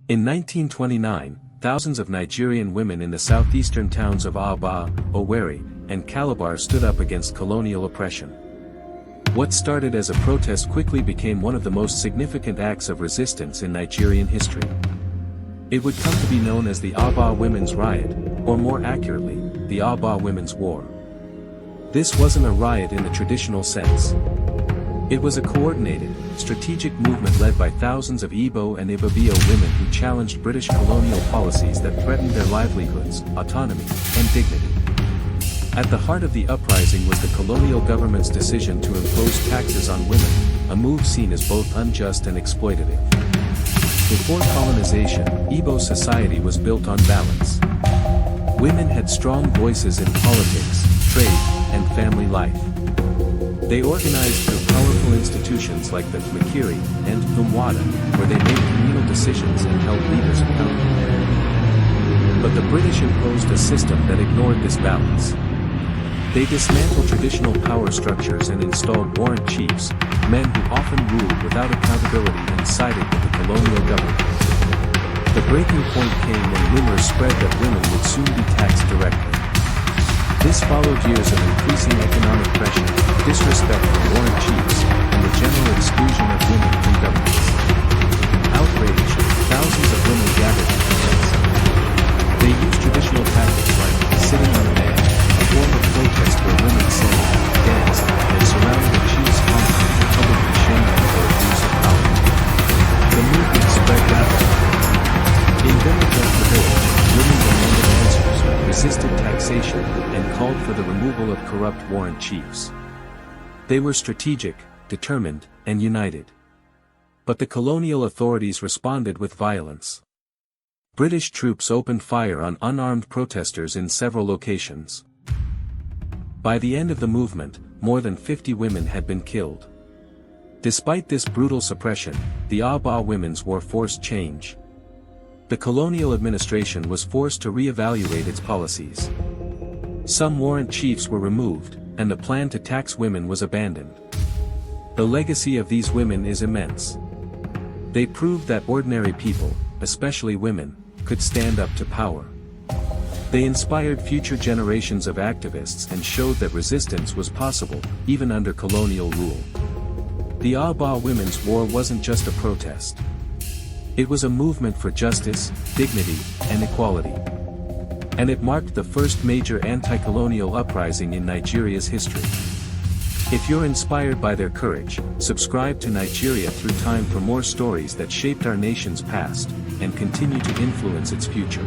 In 1929, thousands of Nigerian women in the southeastern towns of Aba, Owerri, and Calabar stood up against colonial oppression. What started as a protest quickly became one of the most significant acts of resistance in Nigerian history. It would come to be known as the Aba Women's Riot, or more accurately, the Aba Women's War. This wasn't a riot in the traditional sense. It was a coordinated, strategic movement led by thousands of Igbo and Ibibio women who challenged British colonial policies that threatened their livelihoods, autonomy, and dignity. At the heart of the uprising was the colonial government's decision to impose taxes on women, a move seen as both unjust and exploitative. Before colonization, Igbo society was built on balance. Women had strong voices in politics, trade, and family life. They organized through powerful institutions like the Makiri and Umwada, where they made communal decisions and held leaders accountable. But the British imposed a system that ignored this balance. They dismantled traditional power structures and installed warrant chiefs, men who often ruled without accountability and sided with the colonial government. The breaking point came when rumors spread that women would soon be taxed directly. This followed years of increasing economic pressure, disrespect from warrant chiefs, and the general exclusion of women from governments. Outraged, thousands of women gathered to protest. They used traditional tactics like sitting on a bench, a form of protest where women sang, danced, and surrounded the chief's compound to publicly shame them for abuse of power. The movement spread rapidly. In villages like the village, women demanded answers, resisted taxation, and called for the removal of corrupt warrant chiefs. They were strategic, determined, and united. But the colonial authorities responded with violence. British troops opened fire on unarmed protesters in several locations. By the end of the movement, more than 50 women had been killed. Despite this brutal suppression, the Aba Women's War forced change. The colonial administration was forced to re-evaluate its policies. Some warrant chiefs were removed, and the plan to tax women was abandoned. The legacy of these women is immense. They proved that ordinary people, especially women, could stand up to power. They inspired future generations of activists and showed that resistance was possible, even under colonial rule. The Aba Women's War wasn't just a protest. It was a movement for justice, dignity, and equality. And it marked the first major anti-colonial uprising in Nigeria's history. If you're inspired by their courage, subscribe to Nigeria Through Time for more stories that shaped our nation's past, and continue to influence its future.